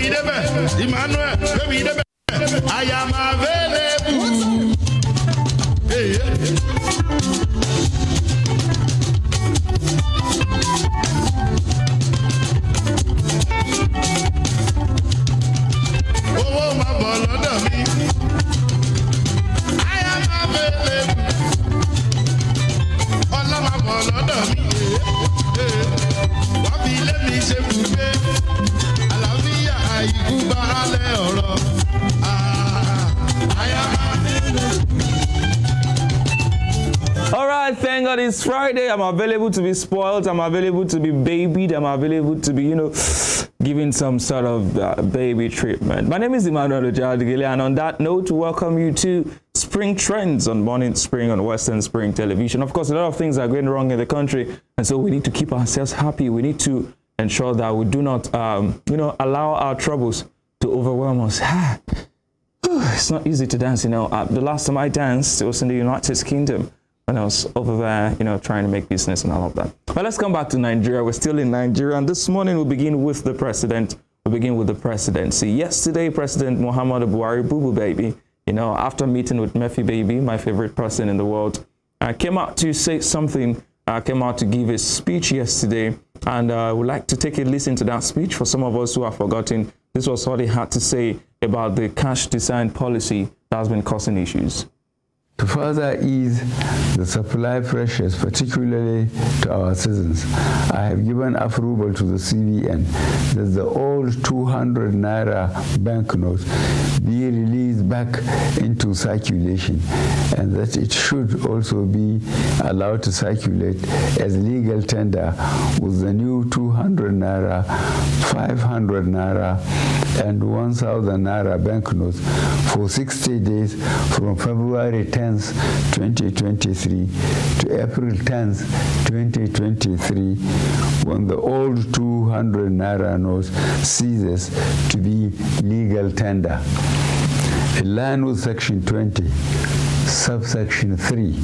Emmanuel, I am available. Hey, oh, my ball under me. I am available. All of my ball under me. What be let me say to me? All right, thank God it's Friday. I'm available to be spoiled. I'm available to be babied. I'm available to be, giving some sort of baby treatment. My name is Emmanuel Ojadigile, and on that note, welcome you to Spring Trends on Morning Spring on Western Spring Television. Of course, a lot of things are going wrong in the country, and so we need to keep ourselves happy. We need to ensure that we do not, allow our troubles to overwhelm us. It's not easy to dance, The last time I danced, it was in the United Kingdom when I was over there, trying to make business and all of that. But let's come back to Nigeria. We're still in Nigeria, and this morning we'll begin with the president. We'll begin with the presidency. Yesterday, President Muhammadu Buhari, Boo Boo Baby, after meeting with Murphy Baby, my favorite person in the world, came out to say something, came out to give a speech yesterday, and I would like to take a listen to that speech. For some of us who have forgotten, this was what he had to say about the cash design policy that has been causing issues. To further ease the supply pressures, particularly to our citizens, I have given approval to the CBN that the old 200 naira banknotes be released back into circulation, and that it should also be allowed to circulate as legal tender with the new 200 naira, 500 naira, and 1,000 naira banknotes for 60 days from February 10th, 2023 to April 10th, 2023, when the old 200 naira notes ceases to be legal tender. In line with Section 20, subsection 3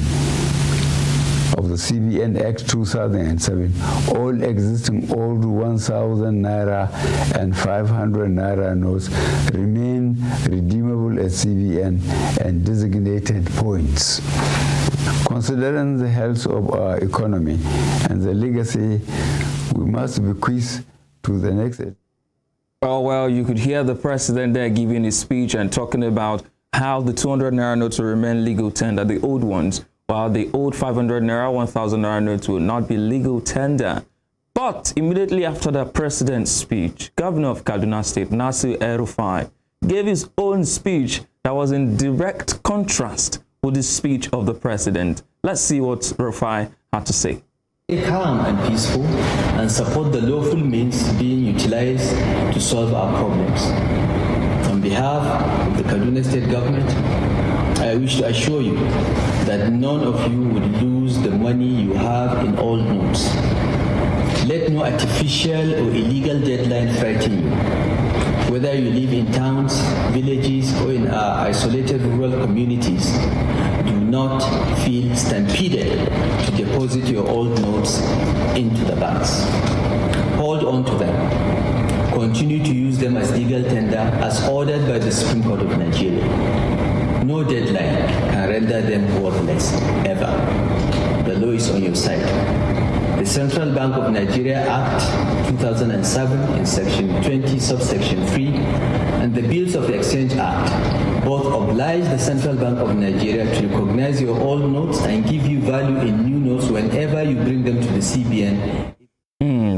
of the CBN Act 2007, all existing old 1,000 naira and 500 naira notes remain redeemable at CBN and designated points. Considering the health of our economy and the legacy we must bequeath to the next. Oh, well, you could hear the president there giving his speech and talking about how the 200 naira notes will remain legal tender, the old ones, while the old 500 naira, 1,000 naira notes will not be legal tender. But immediately after the president's speech, Governor of Kaduna State, Nasir El-Rufai, gave his own speech that was in direct contrast with the speech of the president. Let's see what Rufai had to say. Stay calm and peaceful and support the lawful means being utilized to solve our problems. On behalf of the Kaduna State government, I wish to assure you that none of you would lose the money you have in old notes. Let no artificial or illegal deadline frighten you. Whether you live in towns, villages, or in our isolated rural communities, do not feel stampeded to deposit your old notes into the banks. Hold on to them. Continue to use them as legal tender as ordered by the Supreme Court of Nigeria. No deadline can render them worthless, ever. The law is on your side. The Central Bank of Nigeria Act 2007 in Section 20, subsection 3, and the Bills of Exchange Act both oblige the Central Bank of Nigeria to recognize your old notes and give you value in new notes whenever you bring them to the CBN.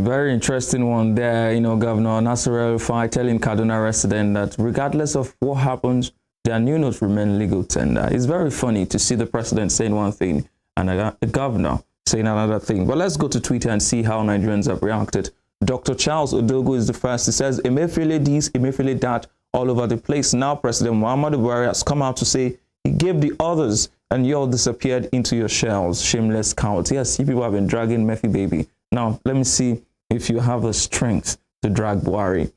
Very interesting one there, Governor Nasir El-Rufai telling Kaduna residents that regardless of what happens, their new notes remain legal tender. It's very funny to see the president saying one thing and the governor saying another thing. But let's go to Twitter and see how Nigerians have reacted. Dr. Charles Odogo is the first. He says, Emefiele this, Emefiele that, all over the place. Now President Muhammadu Buhari has come out to say he gave the others and you all disappeared into your shells. Shameless cowards. Yes, you people have been dragging Murphy Baby. Now, let me see if you have the strength to drag Buhari.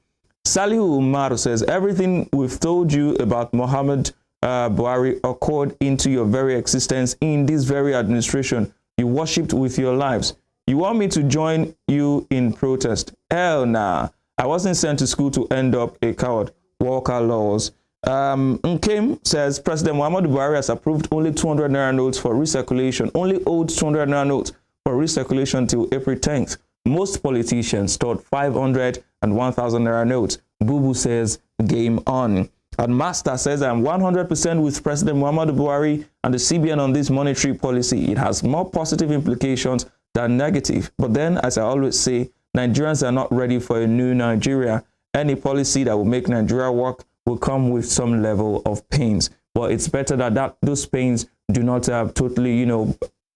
Salihu Umaru says, everything we've told you about Muhammad Buhari occurred into your very existence in this very administration. You worshipped with your lives. You want me to join you in protest? Hell nah. I wasn't sent to school to end up a coward. Walker Laws. Nkem says President Muhammadu Buhari has approved only 200 naira notes for recirculation. Only owed 200 naira notes for recirculation till April 10th. Most politicians stored 500 and 1,000 naira notes. Bubu says game on. And Master says I'm 100% with President Muhammadu Buhari and the CBN on this monetary policy. It has more positive implications than negative. But then, as I always say, Nigerians are not ready for a new Nigeria. Any policy that will make Nigeria work will come with some level of pains. But it's better that those pains do not totally,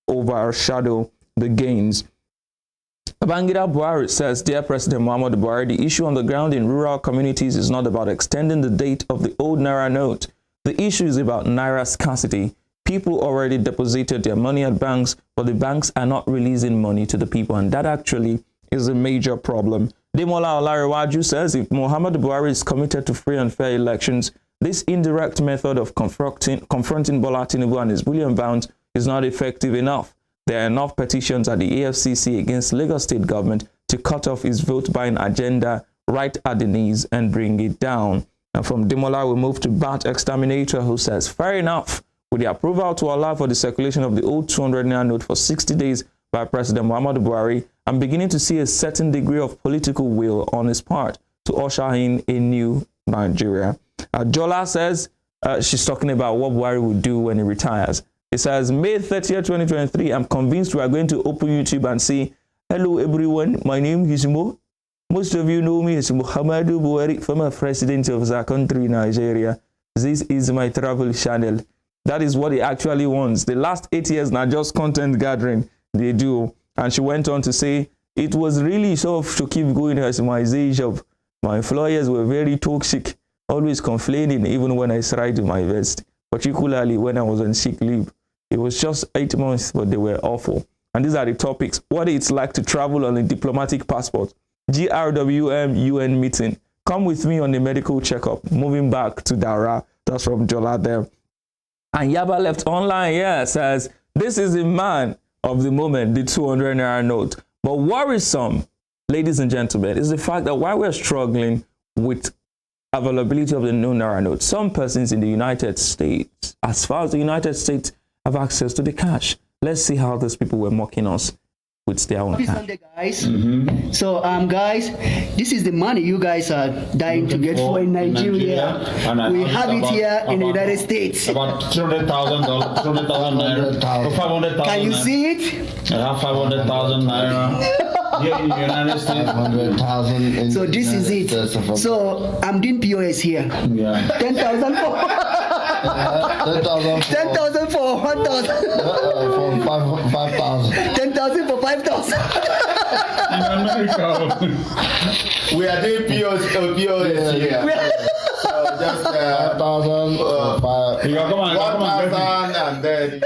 overshadow the gains. Babangida Buhari says, Dear President Muhammadu Buhari, the issue on the ground in rural communities is not about extending the date of the old Naira note. The issue is about Naira scarcity. People already deposited their money at banks, but the banks are not releasing money to the people, and that actually is a major problem. Demola Olarewaju says, if Muhammadu Buhari is committed to free and fair elections, this indirect method of confronting Bola Tinubu and his bullion bounds is not effective enough. There are enough petitions at the AFCC against Lagos State government to cut off his vote-buying agenda right at the knees and bring it down. And from Demola, we move to Bat Exterminator, who says, fair enough, with the approval to allow for the circulation of the old 200 naira note for 60 days by President Muhammadu Buhari, I'm beginning to see a certain degree of political will on his part to usher in a new Nigeria. Jola says she's talking about what Buhari will do when he retires. It says, May 30th, 2023, I'm convinced we are going to open YouTube and say, hello everyone, my name is Mo. Most of you know me as Muhammadu Buhari, former president of the country, Nigeria. This is my travel channel. That is what he actually wants. The last 8 years now, just content gathering they do. And she went on to say, it was really tough to keep going as my day job. My employers were very toxic, always complaining even when I tried my best, particularly when I was on sick leave. It was just 8 months, but they were awful. And these are the topics. What it's like to travel on a diplomatic passport. GRWM UN meeting. Come with me on a medical checkup. Moving back to Dara. That's from Jola there. And Yaba Left Online, says, this is the man of the moment, the 200 naira note. But worrisome, ladies and gentlemen, is the fact that while we're struggling with availability of the new naira note, some persons in the United States, as far as the United States, have access to the cash. Let's see how those people were mocking us with their own cash. Sunday, guys. So, guys, this is the money you guys are dying to get for in Nigeria. We have it here in the United States. About $200,000, 200,000 naira, 500,000. Can you see it? I have 500,000 naira here in the United States. 500,000. So this is it. So I'm doing POS here. Yeah. 10,000 for 10,000 for 1,000. For 5,000. 10,000 for 5,000. In America. We are doing POS here. So just 5,000. Come on, 1,000 and then.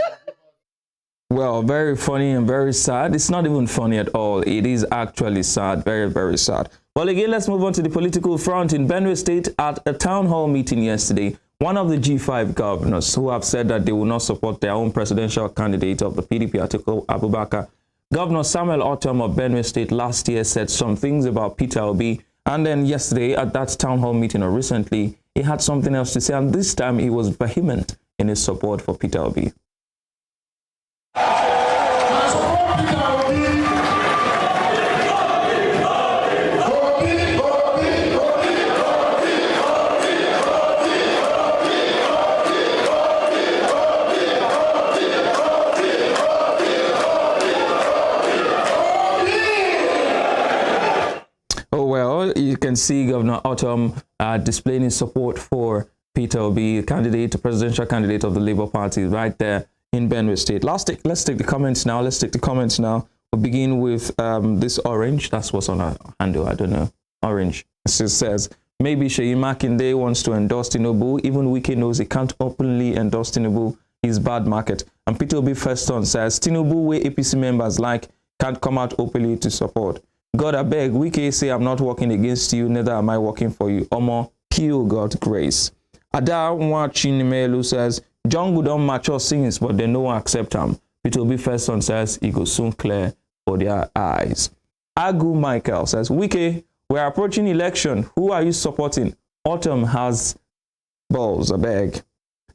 Well, very funny and very sad. It's not even funny at all. It is actually sad, very, very sad. Well, again, let's move on to the political front. In Benue State, at a town hall meeting yesterday, one of the G5 governors who have said that they will not support their own presidential candidate of the PDP, Atiku Abubakar, Governor Samuel Ortom of Benue State last year said some things about Peter Obi. And then yesterday at that town hall meeting, or recently, he had something else to say. And this time he was vehement in his support for Peter Obi. You can see Governor Ortom displaying his support for Peter Obi, presidential candidate of the Labour Party, right there in Benue State. Let's take the comments now. We'll begin with this Orange. That's what's on our handle. I don't know. Orange. It says, maybe Seyi Makinde wants to endorse Tinubu. Even Wike knows he can't openly endorse Tinubu. He's bad market. And Peter Obi first on says, Tinubu, where APC members can't come out openly to support. God, I beg, Wike say I'm not working against you, neither am I working for you. Omo, kill God grace. Ada Nwachinimelu says, John Good don't mature sins, but they no one accept him. Peter Obi first son says, he go soon clear for their eyes. Agu Michael says, Wike, We're approaching election. Who are you supporting? Autumn has balls, I beg.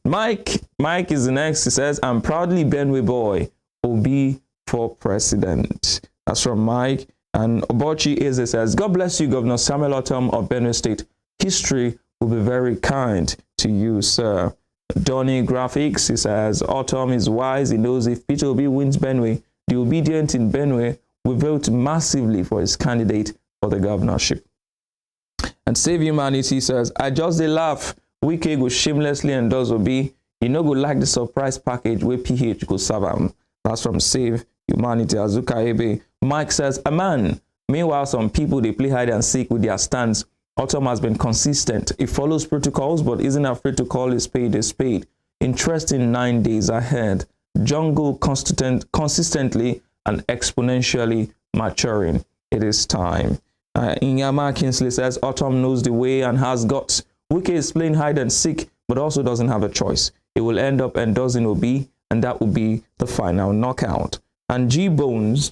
Mike is the next. He says, I'm proudly Benue boy. Obi for president. That's from Mike. And Obochi Eze says, God bless you, Governor Samuel Autumn of Benue State. History will be very kind to you, sir. Donny Graphics, he says, Autumn is wise. He knows if Peter Obi wins Benue, the obedient in Benue will vote massively for his candidate for the governorship. And Save Humanity says, I just dey laugh. Wike go shamelessly endorse Obi. You know go like the surprise package where PH go serve him. That's from Save Humanity. Azuka Ebe. Mike says, a man. Meanwhile, some people, they play hide and seek with their stance. Autumn has been consistent. He follows protocols, but isn't afraid to call his spade a spade. Interesting 9 days ahead. Jungle consistently and exponentially maturing. It is time. Inyama Kinsley says, Autumn knows the way and has guts. Wike is playing hide and seek, but also doesn't have a choice. He will end up endorsing Obi, and that will be the final knockout. And G-Bones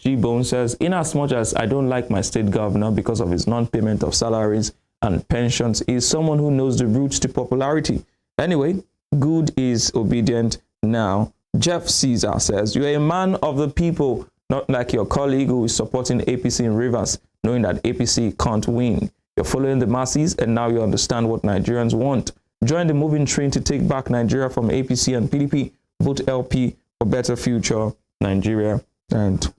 says, in as much as I don't like my state governor because of his non-payment of salaries and pensions, he is someone who knows the routes to popularity. Anyway, good is obedient now. Jeff Caesar says, you are a man of the people, not like your colleague who is supporting APC in Rivers, knowing that APC can't win. You're following the masses, and now you understand what Nigerians want. Join the moving train to take back Nigeria from APC and PDP. Vote LP for better future Nigeria. And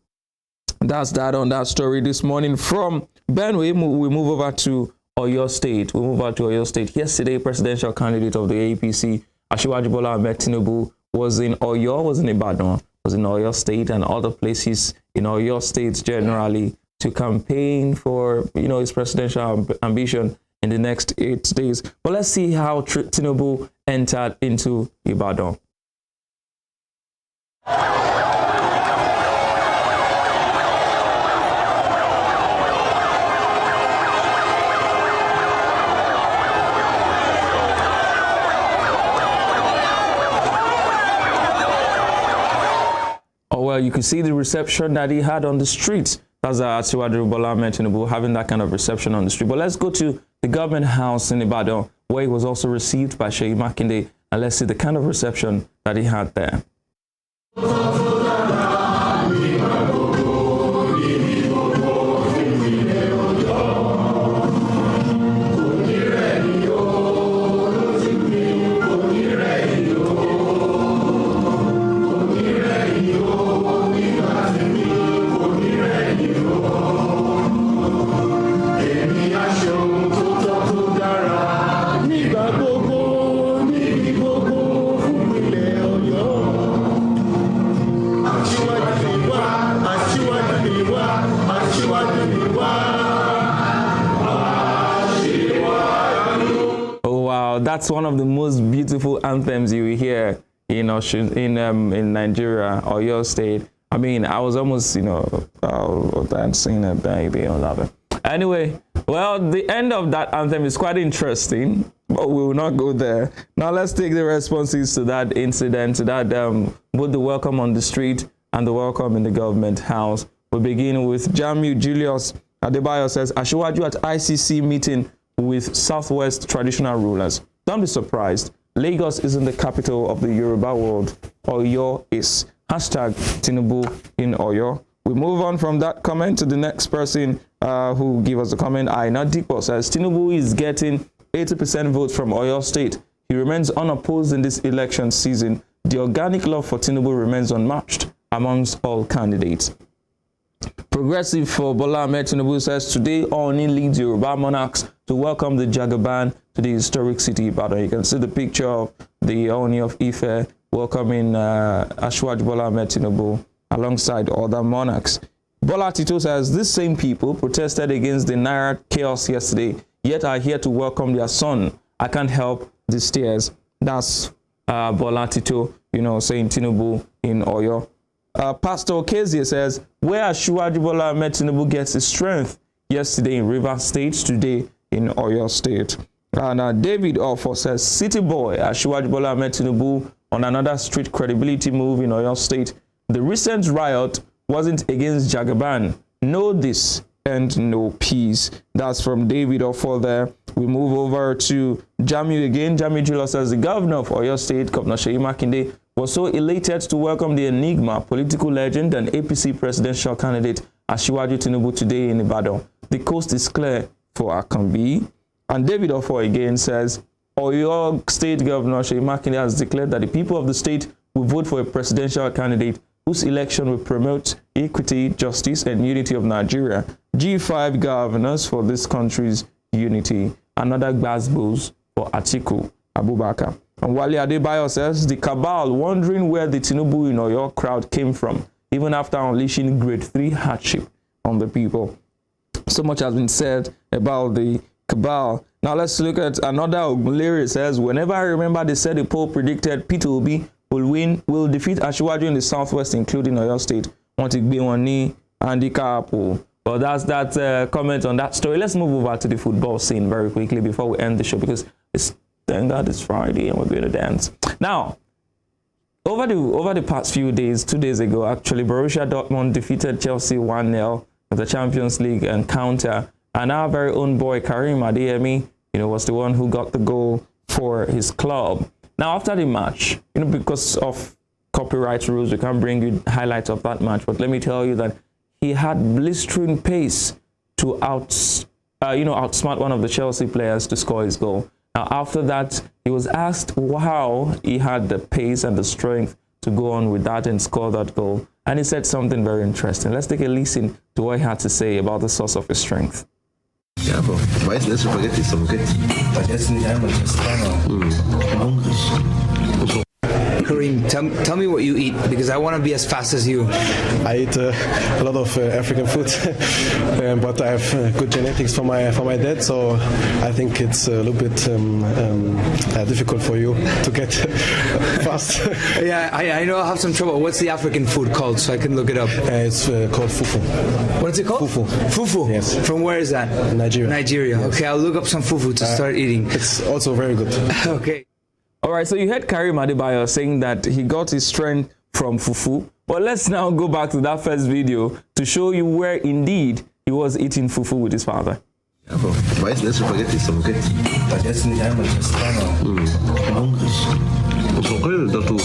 that's that on that story this morning. From Benue, we move over to Oyo State. We move over to Oyo State. Yesterday, presidential candidate of the APC, Asiwaju Bola Ahmed Tinubu, was in Oyo, was in Ibadan, was in Oyo State and other places in Oyo State generally to campaign for, his presidential ambition in the next 8 days. But let's see how Tinubu entered into Ibadan. Oh, well, you can see the reception that he had on the street. That's Asiwaju Bola Ahmed Tinubu having that kind of reception on the street. But let's go to the government house in Ibadan, where he was also received by Seyi Makinde, and let's see the kind of reception that he had there. That's one of the most beautiful anthems you will hear, in Nigeria or your state. I mean, I was almost, dancing a baby or love. Anyway, well, the end of that anthem is quite interesting, but we will not go there. Now let's take the responses to that incident, to that both the welcome on the street and the welcome in the government house. We begin with Jamiu Julius Adebayo says, Asiwaju at ICC meeting with Southwest traditional rulers. Don't be surprised. Lagos isn't the capital of the Yoruba world. Oyo is. Hashtag Tinubu in Oyo. We move on from that comment to the next person who gave us a comment. Aina Dikpo says, Tinubu is getting 80% votes from Oyo State. He remains unopposed in this election season. The organic love for Tinubu remains unmatched amongst all candidates. Progressive for Bola Ahmed Tinubu says, today Ooni leads Yoruba monarchs to welcome the Jagaban to the historic city Ibadan. You can see the picture of the Ooni of Ife welcoming Asiwaju Bola Ahmed Tinubu alongside other monarchs. Bola Tito says, these same people protested against the Naira chaos yesterday, yet are here to welcome their son. I can't help these tears. That's Bola Tito, saying Tinubu in Oyo. Pastor Okezie says, where Asiwaju Bola Ahmed Tinubu gets his strength, yesterday in Rivers State, today in Oyo State. And David Ofo says, City Boy Asiwaju Bola Ahmed Tinubu on another street credibility move in Oyo State. The recent riot wasn't against Jagaban. Know this, end, no peace. That's from David Offal there. We move over to Jamiu again. Jamiu Julius says the governor of Oyo State, Governor Seyi Makinde, was so elated to welcome the enigma, political legend and APC presidential candidate Asiwaju Tinubu today in Ibadan. The coast is clear for Akambi. And David Offal again says, Oyo State Governor Seyi Makinde has declared that the people of the state will vote for a presidential candidate whose election will promote equity, justice, and unity of Nigeria. G5 governors for this country's unity. Another Gbazbos for Atiku Abubakar. And Wale Adebayo says, the cabal wondering where the Tinubu in Oyo crowd came from, even after unleashing grade 3 hardship on the people. So much has been said about the cabal. Now let's look at another Ogunlere. Says, whenever I remember they said the poll predicted Peter Obi will defeat Asiwaju in the southwest, including Oyo State. Want to be one knee handicap. Well, that's that comment on that story. Let's move over to the football scene very quickly before we end the show, because thank God it's Friday and we're going to dance. Now, over the past few days, 2 days ago, actually, Borussia Dortmund defeated Chelsea 1-0 at the Champions League encounter. And our very own boy Karim Adeyemi, was the one who got the goal for his club. Now, after the match, because of copyright rules, we can't bring you highlights of that match. But let me tell you that he had blistering pace to outsmart one of the Chelsea players to score his goal. Now, after that, he was asked how he had the pace and the strength to go on with that and score that goal. And he said something very interesting. Let's take a listen to what he had to say about the source of his strength. Ja, aber meistens Spaghetti ist okay. Vergessen nicht einmal das hungrig. Karim, tell me what you eat, because I want to be as fast as you. I eat a lot of African food, but I have good genetics from my dad, so I think it's a little bit difficult for you to get fast. Yeah, I know I'll have some trouble. What's the African food called, so I can look it up? It's called fufu. What is it called? Fufu. Fufu? Yes. From where is that? Nigeria. Nigeria. Yes. Okay, I'll look up some fufu to start eating. It's also very good. Okay. All right, so you heard Karim Adebayo saying that he got his strength from fufu. But let's now go back to that first video to show you where indeed he was eating fufu with his father. Ja, aber meistens Spaghetti ist okay. Vergessen nicht einmal das hungrig. Und okay, dass du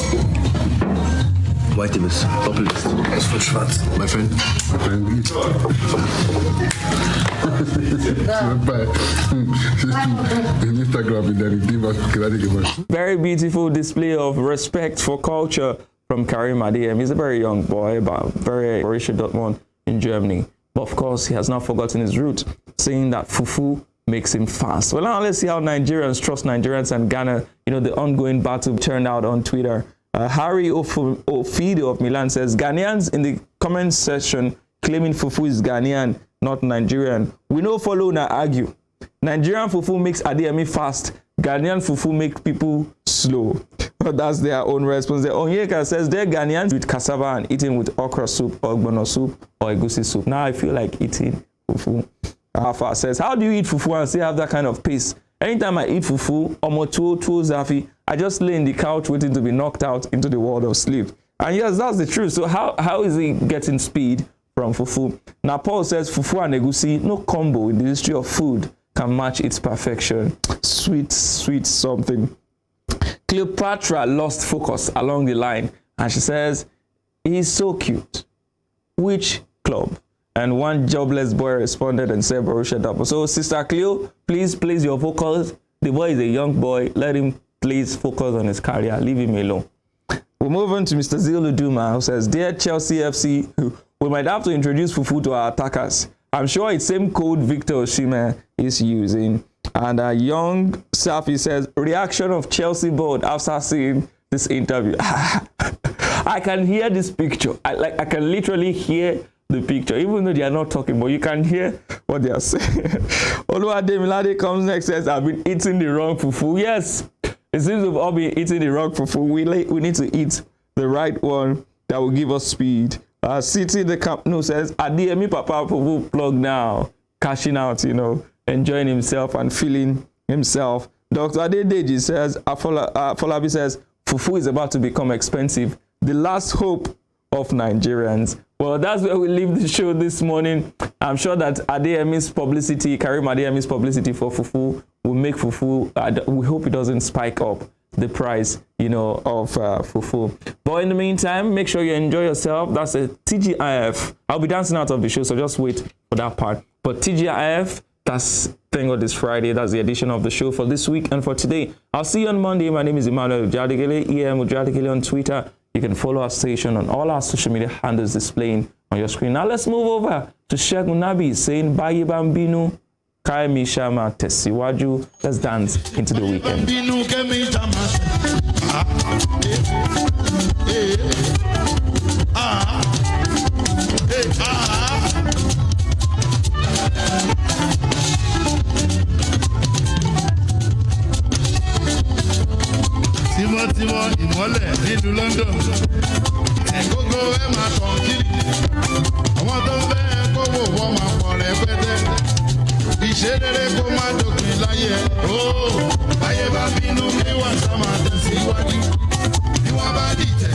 weiter bist. Doppelt bist. Es wird schwarz, my friend. Very beautiful display of respect for culture from Karim Adeyemi. He's a very young boy, but very Borussia Dortmund in Germany. But of course, he has not forgotten his root, saying that fufu makes him fast. Well, now let's see how Nigerians trust Nigerians and Ghana. The ongoing battle turned out on Twitter. Harry Ofido of Milan says, Ghanaians in the comment section claiming fufu is Ghanaian, not Nigerian. We no follow na argue. Nigerian fufu makes Adeyemi fast. Ghanaian fufu make people slow. That's their own response. The Onyeka says they're Ghanaians with cassava and eating with okra soup or ogbono soup or egusi soup. Now I feel like eating fufu. Alpha says, how do you eat fufu and still have that kind of pace? Anytime I eat fufu, omotuo, zafi, I just lay in the couch waiting to be knocked out into the world of sleep. And yes, that's the truth. So how is he getting speed from fufu? Now Paul says fufu and egusi, no combo in the history of food can match its perfection. Sweet something. Cleopatra lost focus along the line and she says, he's so cute. Which club? And one jobless boy responded and said Borussia Dortmund. So Sister Cleo, please place your focus. The boy is a young boy. Let him please focus on his career. Leave him alone. We'll move on to Mr. Zilu Duma, who says, Dear Chelsea FC, we might have to introduce fufu to our attackers. I'm sure it's same code Victor Osimhen is using. And a young Safi says, reaction of Chelsea board after seeing this interview. I can hear this picture. I can literally hear the picture, even though they are not talking, but you can hear what they are saying. Oluwademilade comes next, says, I've been eating the wrong fufu. Yes, it seems we've all been eating the wrong fufu. We need to eat the right one that will give us speed. City in the Camp Nou says, Adeyemi Papa fufu plug now, cashing out, enjoying himself and feeling himself. Dr. Adedeji says, Afolabi says, fufu is about to become expensive. The last hope of Nigerians. Well, that's where we leave the show this morning. I'm sure that Adeyemi's publicity, Karim Adeyemi's publicity for fufu will make fufu, we hope it doesn't spike up the price, of fufu. But in the meantime, make sure you enjoy yourself. That's a TGIF. I'll be dancing out of the show, so just wait for that part. But TGIF, that's Thank God It's Friday. That's the edition of the show for this week and for today. I'll see you on Monday. My name is Emmanuel Ujadigele, EM Ujadigele on Twitter. You can follow our station on all our social media handles displaying on your screen. Now let's move over to Segun Nabi saying Baye Bambinu, Kaimi Shama Tesiwaju. Let's dance into the weekend. Tímọ́tímọ́ ìmọ́lẹ̀ nílùú London. Ẹ̀gógó ẹ̀ máa tàn kiri. Àwọn tó ń fẹ́ kówó wọ́n máa pọ̀ rẹpẹtẹ. Ìṣerere kó má dópin láyé ẹ̀. Báyé bá bínú kí wọ́n sá máa tẹ̀síwájú. Bí wọ́n bá dìtẹ̀.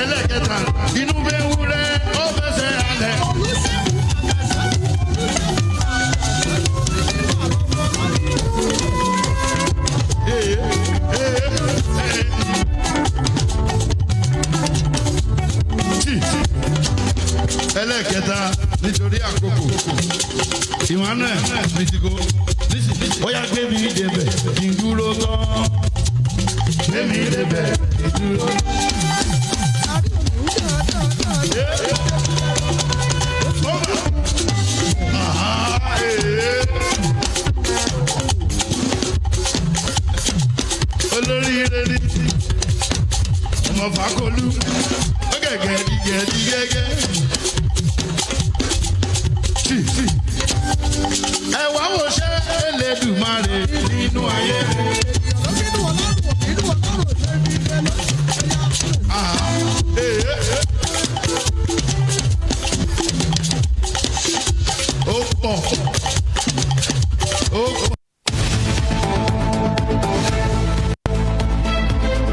Ẹlẹ́kẹta, inú bẹ́ wúrẹ́, ó fẹsẹ̀ alẹ̀. Ẹlẹ́kẹta nítorí àkókò Emmanuel Mitigo ó yá gbé mi débẹ̀ kí n dúró tán gbé mi débẹ̀ kí n dúró. Olóríire ní ọmọ Fákolú ó gẹ̀gẹ̀ gẹ́gẹ́. Ẹ wá wò ṣe Elédùmarè nínú ayé. Ó pọ̀.